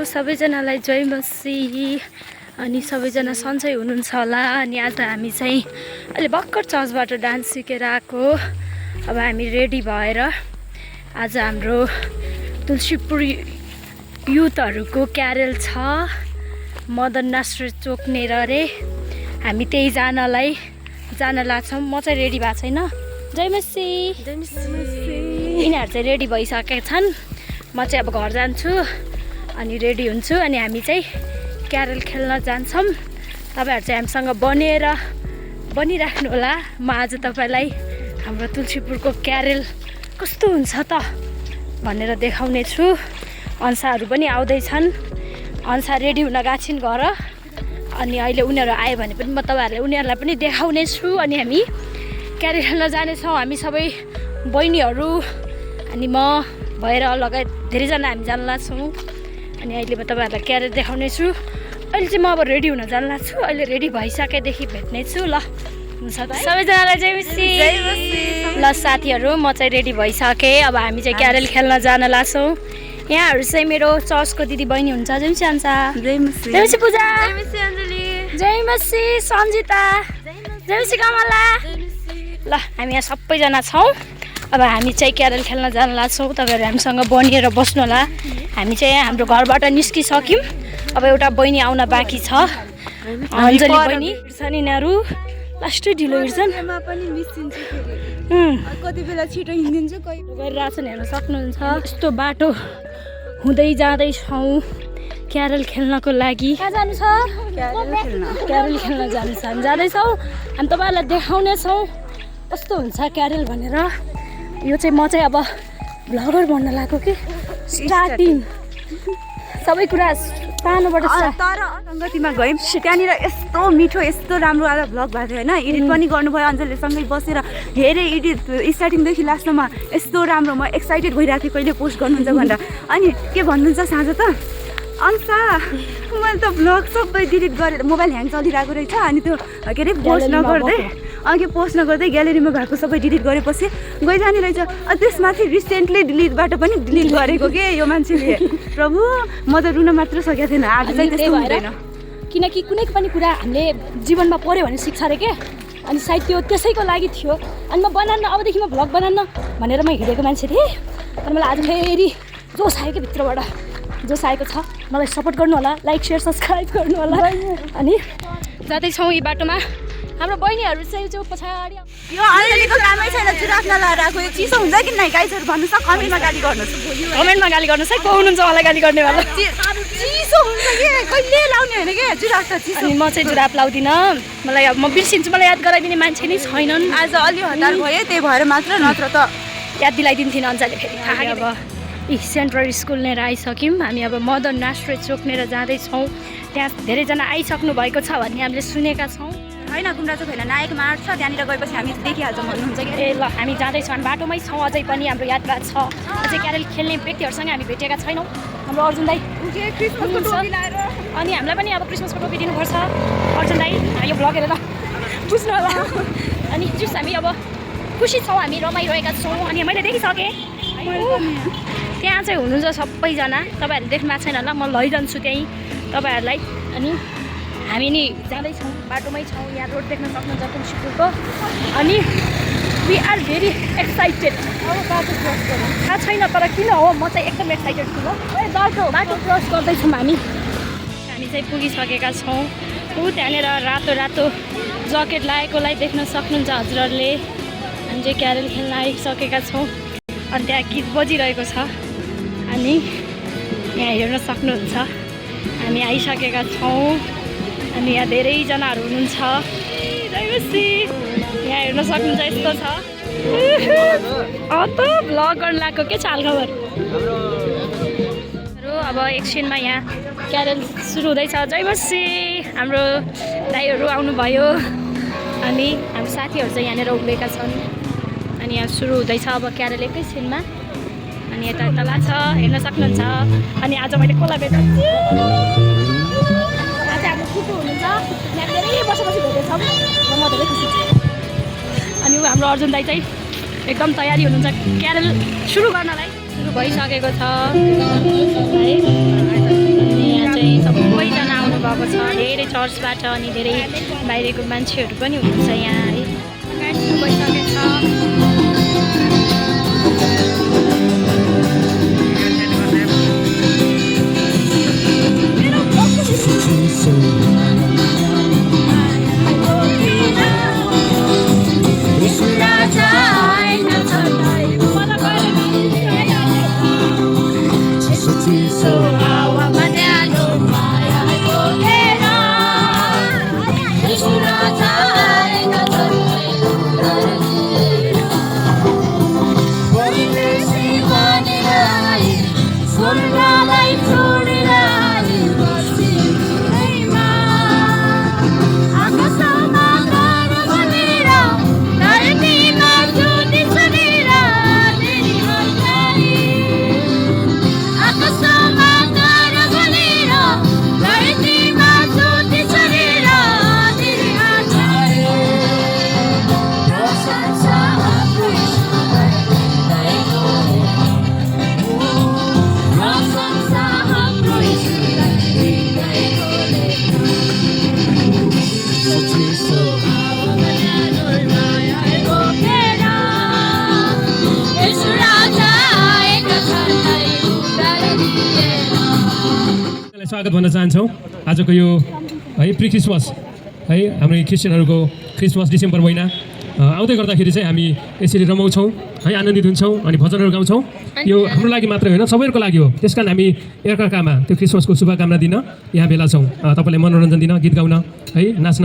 सबैजनालाई जय मसीह। अनि सबैजना सन्चै हुनुहुन्छ होला। अनि आज हामी चाहिँ अहिले भर्खर चर्चबाट डान्स सिकेर आएको। अब हामी रेडी भएर आज हाम्रो तुलसीपुर युथहरूको क्यारेल छ मदन नास्रेत चोकनेर रे। हामी त्यही जान लाग्छौँ। म चाहिँ रेडी भएको छैन। जय मसीह। यिनीहरू चाहिँ रेडी भइसकेका छन्। म चाहिँ अब घर जान्छु अनि रेडी हुन्छु अनि हामी चाहिँ क्यारेल खेल्न जान्छौँ। तपाईहरु चाहिँ हामीसँग बनिराख्नु होला। म आज तपाईलाई हाम्रो तुलसीपुरको क्यारेल कस्तो हुन्छ त भनेर देखाउने छु। अन्साहरू पनि आउँदैछन्। अन्सा रेडी हुन गएको छिन् घर। अनि अहिले उनीहरू आयो भने पनि म तपाईहरुलाई उनीहरूलाई पनि देखाउने छु। अनि हामी क्यारेल खेल्न जानेछौँ। हामी सबै बहिनीहरू अनि म भएर लगायत धेरैजना हामी जान लाग्छौँ। अनि अहिले म तपाईहरुलाई क्यारेल देखाउने छु। अहिले चाहिँ म अब रेडी हुन जान लाग्छु। अहिले रेडी भइसकेदेखि भेट्ने छु। ल हुन्छ त सबैजनालाई जय मसीह। ल साथीहरू म चाहिँ रेडी भइसकेँ। अब हामी चाहिँ क्यारेल खेल्न जान लाग्छौँ। यहाँहरू चाहिँ मेरो चर्चको दिदी बहिनी हुन्छ। जय मसीह अन्सा। जय मसीह पूजा। जय मसीह अञ्जली। जय मसीह सन्जिता। जय मसीह कमला। ल हामी यहाँ सबैजना छौँ। अब हामी चाहिँ क्यारेल खेल्न जान लाग्छौँ। तपाईँहरू हामीसँग बनिएर बस्नु होला। हामी चाहिँ हाम्रो घरबाट निस्किसक्यौँ। अब एउटा बहिनी आउन बाँकी छ। अञ्जली बहिनी छन्। यिनीहरू लास्टै ढिलो हिँड्छन्। कति बेला छिटो हिँडिदिन्छु गरिरहेछन् हेर्न सक्नुहुन्छ। यस्तो बाटो हुँदै जाँदैछौँ क्यारेल खेल्नको लागि। कहाँ जानु छ? क्यारेल खेल्न जाँदैछौँ। हामी तपाईँहरूलाई देखाउनेछौँ कस्तो हुन्छ क्यारेल भनेर। यो चाहिँ म चाहिँ अब भ्लगर भन्न लागेको कि स्टार्टिङ सबै कुरा सानोबाट तर सङ्गतिमा गयौँ। त्यहाँनिर यस्तो मिठो यस्तो राम्रो आएर भ्लग भएको थियो होइन। एडिट पनि गर्नुभयो अञ्जलीसँगै बसेर हेरेँ एडिट स्टार्टिङदेखि लास्टमा यस्तो राम्रो। म एक्साइटेड भइरहेको थिएँ कहिले पोस्ट गर्नुहुन्छ भनेर। अनि के भन्नुहुन्छ साँझ त अन्सा मैले त भ्लग सबै डिलिट गरेर मोबाइल ह्याङ चलिरहेको रहेछ। अनि त्यो के अरे पोस्ट नगर्दै ग्यालेरीमा भएको सबै डिलिट गरेपछि गइजाने रहेछ। त्यसमाथि रिसेन्टली डिलिटबाट पनि डिलिट गरेको के यो मान्छेले। प्रभु म त रुन मात्र सकेको थिएन। आज चाहिँ त्यस्तो हुँदैन। किनकि कुनै पनि कुरा हामीले जीवनमा पऱ्यो भने सिक्छ अरे के। अनि सायद त्यो त्यसैको लागि थियो। अनि म बनान्न अबदेखि म भ्लग बनान्न भनेर म हिँडेको मान्छे थिएँ। तर मलाई आज फेरि जोस आयो कि भित्रबाट जोस आएको छ। मलाई सपोर्ट गर्नु होला। लाइक सेयर सब्सक्राइब गर्नु होला। अनि जाँदैछौँ यी बाटोमा। हाम्रो बहिनीहरू चाहिँ जो पछाडि यो अलिअलिको कामै छैन। जिराफ नलाएर आएको यो चिसो हुन्छ कि नै गाइजहरू भन्नुहोस् न। कमेन्टमा गाली गर्नुहोस्। कमेन्टमा गाली गर्नुहोस् है। को हुनुहुन्छ मलाई गाली गर्ने वाला। चिसो हुन्छ कि कहिले लाउने होइन कि जिराफ त चिसो। अनि म चाहिँ जिराफ लाउँदिनँ। मलाई अब म बिर्सिन्छु। मलाई याद गराइदिने मान्छे नै छैनन्। आज अलि हतार भयो त्यही भएर मात्र नत्र त याद दिलाइदिन्थेन अन्जाले फेरि। अब सेन्ट्रल स्कुलनेर आइसक्यौँ। हामी अब मदन नास्रेत चोकनेर जाँदैछौँ। त्यहाँ धेरैजना आइसक्नु भएको छ भन्ने हामीले सुनेका छौँ होइन। गुम्रा चोक होइन नायक मार्ग छ। त्यहाँनिर गएपछि हामी देखिहाल्छौँ भन्नुहुन्छ कि। ए ल हामी जाँदैछौँ। हामी बाटोमै छौँ अझै पनि। हाम्रो यादगार छ। अझै क्यारेल खेल्ने व्यक्तिहरूसँग हामी भेटेका छैनौँ। हाम्रो अर्जुन दाई अनि हामीलाई पनि अब क्रिसमसको टोपी दिनुपर्छ। अर्जुन दाई यो भ्लग हेरेर बुझ्नु होला। अनि जुस हामी अब खुसी छौँ। हामी रमाइरहेका छौँ। अनि मैले देखिसकेँ त्यहाँ चाहिँ हुनुहुन्छ सबैजना। तपाईँहरूले देख्नु भएको छैन होला। म लैजान्छु त्यहीँ तपाईँहरूलाई। अनि हामी नि जाँदैछौँ बाटोमै छौँ। यहाँ रोड देख्न सक्नुहुन्छ तुलसीपुरको। अनि वी आर भेरी एक्साइटेड। अब बाटो क्रस गर्नु थाहा छैन तर किन हो म चाहिँ एकदम एक्साइटेड छु। बाटो क्रस गर्दैछौँ हामी चाहिँ पुगिसकेका छौँ। त्यहाँनिर रातो रातो ज्याकेट लगाएकोलाई देख्न सक्नुहुन्छ हजुरहरूले। हामी चाहिँ क्यारेल खेल्न आइसकेका छौँ। अनि त्यहाँ गीत बजिरहेको छ। अनि यहाँ हेर्न सक्नुहुन्छ हामी आइसकेका छौँ। अनि यहाँ धेरैजनाहरू हुनुहुन्छ। यहाँ हेर्न सक्नुहुन्छ यस्तो छ। त भ्लग गर्न लागेको के छ हालखबर। अब एकछिनमा यहाँ क्यारेल सुरु हुँदैछ। जय मसीह। हाम्रो दाइहरू आउनुभयो। अनि हाम्रो साथीहरू चाहिँ यहाँनिर उभिएका छन्। अनि यहाँ सुरु हुँदैछ अब क्यारेल एकैछिनमा। अनि यता तल छ हेर्न सक्नुहुन्छ। अनि आज मैले कसलाई भेटेँ आज हाम्रो फुटु हुनुहुन्छ। यहाँ धेरै वर्षपछि भेटेछौँ। म धेरै खुसी छु। अनि हाम्रो अर्जुन दाई चाहिँ एकदम तयारी हुनुहुन्छ क्यारेल सुरु गर्नलाई। सुरु भइसकेको छ है। छ धेरै चर्चबाट अनि धेरै बाहिरको मान्छेहरू पनि हुनुहुन्छ यहाँ है गइसकेको छ स्वागत भन्न चाहन्छौँ आजको यो है प्रि क्रिसमस है हाम्रो क्रिस्चियनहरूको क्रिसमस डिसेम्बर महिना आउँदै गर्दाखेरि चाहिँ हामी यसरी रमाउँछौँ है आनन्दित हुन्छौँ अनि भजनहरू गाउँछौँ यो हाम्रो लागि मात्रै होइन सबैको लागि हो त्यस कारण हामी एकअर्कामा त्यो क्रिसमसको शुभकामना दिन यहाँ भेला छौँ तपाईँलाई मनोरञ्जन दिन गीत गाउन है नाच्न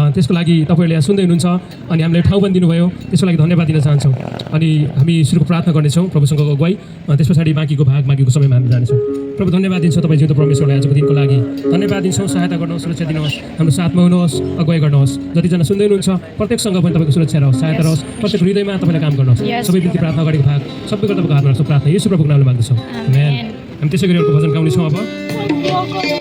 त्यसको लागि तपाईँहरूले यहाँ सुन्दै हुनुहुन्छ अनि हामीलाई ठाउँ पनि दिनुभयो त्यसको लागि धन्यवाद दिन चाहन्छौँ अनि हामी सुरुको प्रार्थना गर्नेछौँ प्रभुसँगको अगुवाई त्यस पछाडि बाँकीको भाग बाँकीको समयमा हामी जानेछौँ प्रभु धन्यवाद दिन्छौँ तपाईँ जिउँदो परमेश्वरलाई आजको दिनको लागि धन्यवाद दिन्छौँ सहायता गर्नुहोस् सुरक्षा दिनुहोस् हाम्रो साथमा हुनुहोस् अगुवाई गर्नुहोस् जतिजना सुन्दै हुनुहुन्छ प्रत्येकसँग पनि तपाईँको सुरक्षा रहोस् सहायता रहोस् प्रत्येक हृदयमा तपाईँलाई काम गर्नुहोस् सबै बिन्ती प्रार्थना गरेको भाग सबै तपाईँको हातमा राख्छौँ प्रार्थना यसो प्रभुको नामले माग्दछौँ हामी त्यसै गरी अर्को भजन गाउनेछौँ अब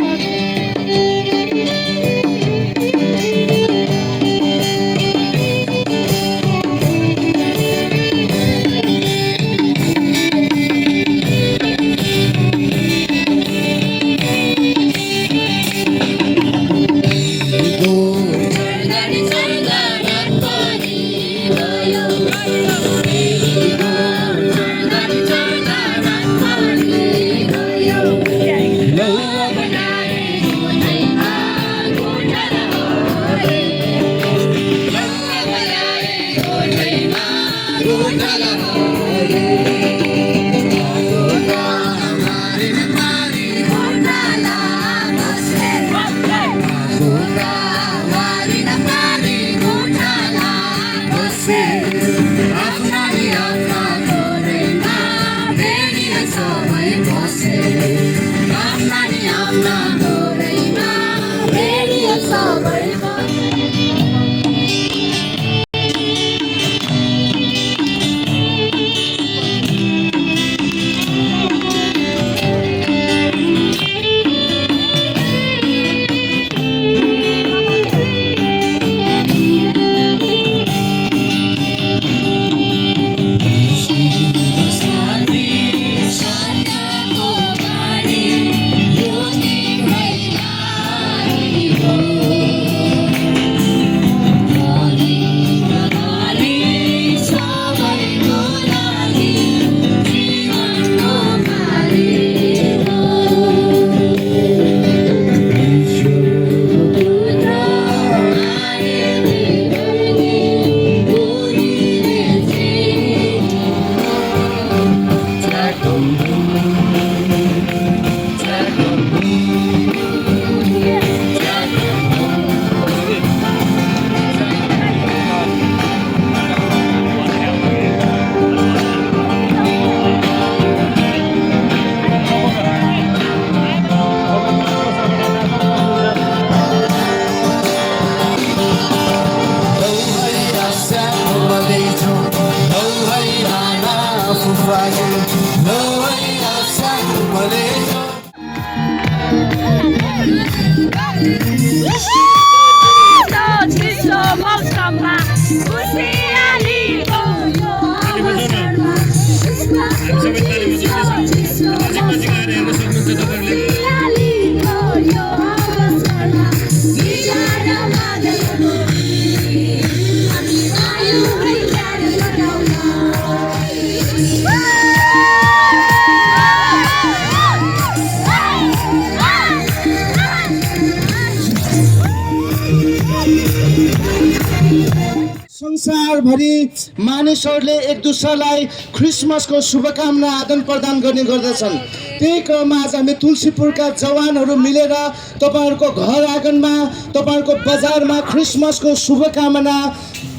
संसारभरि मानिसहरूले एक दुसरालाई क्रिसमसको शुभकामना आदान प्रदान गर्ने गर्दछन्। त्यही क्रममा आज हामी तुलसीपुरका जवानहरू मिलेर तपाईँहरूको घर आँगनमा, तपाईँहरूको बजारमा क्रिसमसको शुभकामना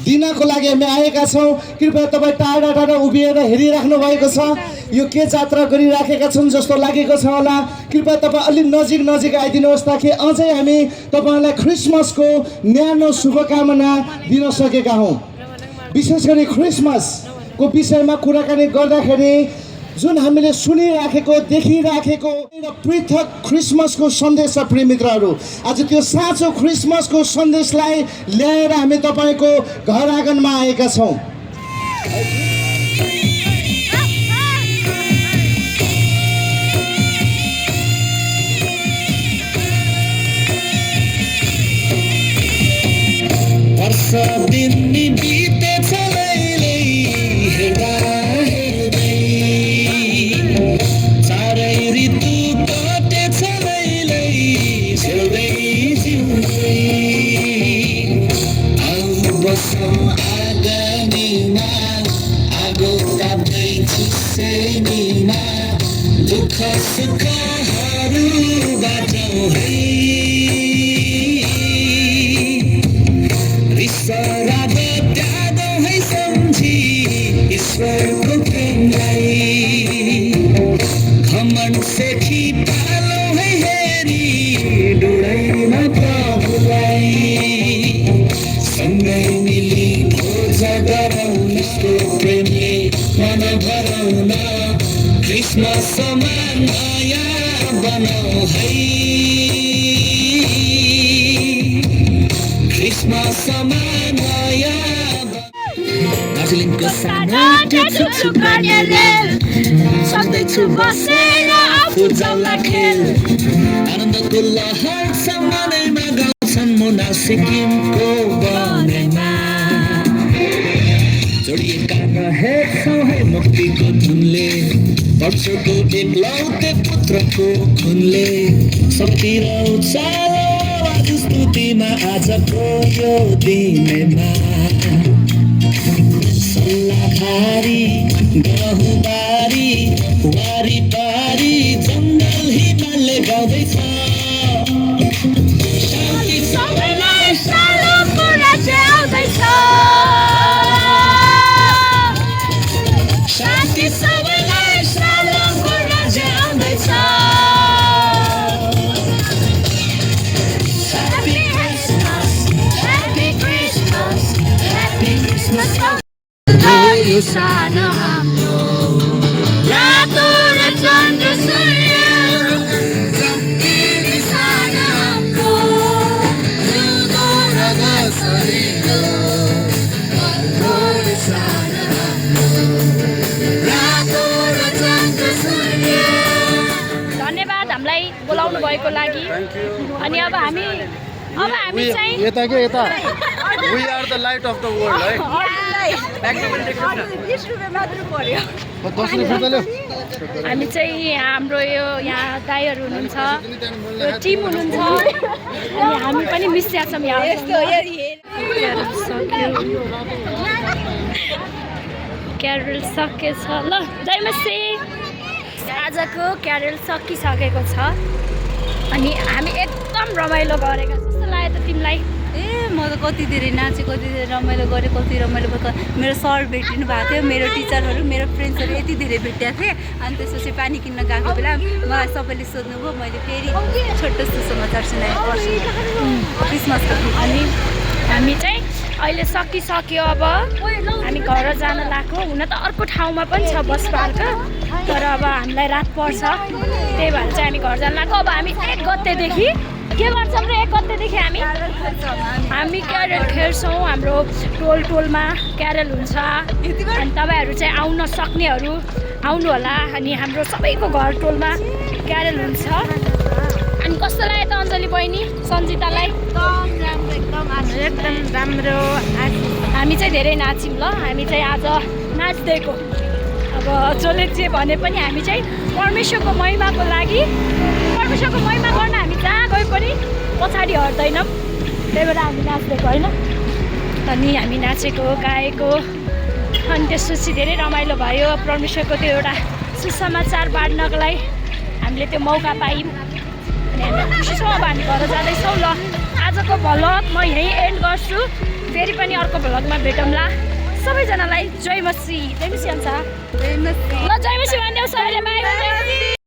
दिनको लागि हामी आएका छौँ। कृपया तपाईँ टाढा टाढा उभिएर हेरिराख्नु भएको छ। यो के जात्रा गरिराखेका छन् जस्तो लागेको छ होला। कृपया तपाईँ अलिक नजिक नजिक आइदिनुहोस् ताकि अझै हामी तपाईँलाई क्रिसमसको न्यानो शुभकामना दिन सकेका हौँ। विशेष गरी क्रिसमसको विषयमा कुराकानी गर्दाखेरि जुन हामीले सुनिराखेको, देखिराखेको पृथक क्रिसमसको सन्देश छ प्रिय मित्रहरू, आज त्यो साँचो क्रिसमसको सन्देशलाई ल्याएर हामी तपाईँको घर आँगनमा आएका छौँ। सक्दैछु बसेर आफू जाउँला खेल आनन्दको लहर समानैमा गाउँछन् मुना सिक्किमको वनैमा जोडिएका रहेछौँ है मुक्तिको धुनले वर्षको एकलौटे पुत्रको खुनले शक्ति र उचालो आवाज स्तुतिमा आजको यो दिनमा सल्लाहारी गहुबारी वारिपारी जङ्गल हिमालले गाउँदैछ शान्ति सबैलाई सालोको राज्य आउँदैछ शान्ति सबैलाई सालोको राज्य आउँदैछ Happy Christmas, Happy Christmas, Happy Christmas. यो सानो हाम्रो रातो र चन्द्र सूर्य सम्झिने सानो हाम्रो हिउँदो र बसरिलो हाम्रो सानो हाम्रो रातो र चन्द्र सूर्य। धन्यवाद हामीलाई बोलाउनु भएको लागि। अनि अब हामी चाहिँ यता के यता we are the light of the world है। 20 रुपियाँ मात्र पर्यो। 10 रुपियाँ ल्याऊ। हामी चाहिँ हाम्रो यो यहाँ दाइहरू हुनुहुन्छ, टिम हुनुहुन्छ अनि हामी पनि मिसिया छौँ यहाँ। क्यारल सकेछ ल जय मसी। आजको क्यारल सकिसकेको छ अनि हामी एकदम रमाइलो गरेका जस्तो लाग्यो त तिमीलाई? म त कति धेरै नाचेँ, कति धेरै रमाइलो गरेँ, कति रमाइलो भएको। मेरो सर भेटिनु भएको थियो, मेरो टिचरहरू, मेरो फ्रेन्ड्सहरू यति धेरै भेटेको थिएँ। अनि त्यसपछि पानी किन्न गएको बेला मलाई सबैले सोध्नुभयो, मैले फेरि छोटो समाचार सुनाएँ क्रिसमसको। अनि हामी चाहिँ अहिले सकिसक्यो। अब हामी घर जान लाग्यो। हुन त अर्को ठाउँमा पनि छ बस पार्क, तर अब हामीलाई रात पर्छ, त्यही भएर चाहिँ हामी घर जान लाग्यो। अब हामी 1 गतेदेखि के गर्छौँ र 1 गतेदेखि हामी क्यारल खेल्छौँ। हाम्रो टोलमा क्यारल हुन्छ अनि तपाईँहरू चाहिँ आउन सक्नेहरू आउनु होला। अनि हाम्रो सबैको घर टोलमा क्यारल हुन्छ। अनि कस्तो लाग्यो त अञ्जली बहिनी, सन्जितालाई? एकदम राम्रो। हामी चाहिँ धेरै नाच्यौँ ल। हामी चाहिँ आज नाच्दैको अब जसले जे भने पनि हामी चाहिँ परमेश्वरको महिमाको लागि, परमेश्वरको महिमा गर्न हामी जहाँ गए पनि पछाडि हट्दैनौँ। त्यही भएर हामी नाच्दैको होइन। अनि हामी नाचेको गाएको अनि त्यसपछि धेरै रमाइलो भयो परमेश्वरको त्यो एउटा सुसमाचार बाँड्नको लागि हामीले त्यो मौका पायौँ अनि हामी खुसी छौँ। अब हामी घर जाँदैछौँ। ल आजको भ्लग म यहीँ एन्ड गर्छु। फेरि पनि अर्को भ्लगमा भेटौँला। सबैजनालाई जय मसी। जय मसी हुन्छ। ल जय मसी भनिदेऊ सबैले बाई।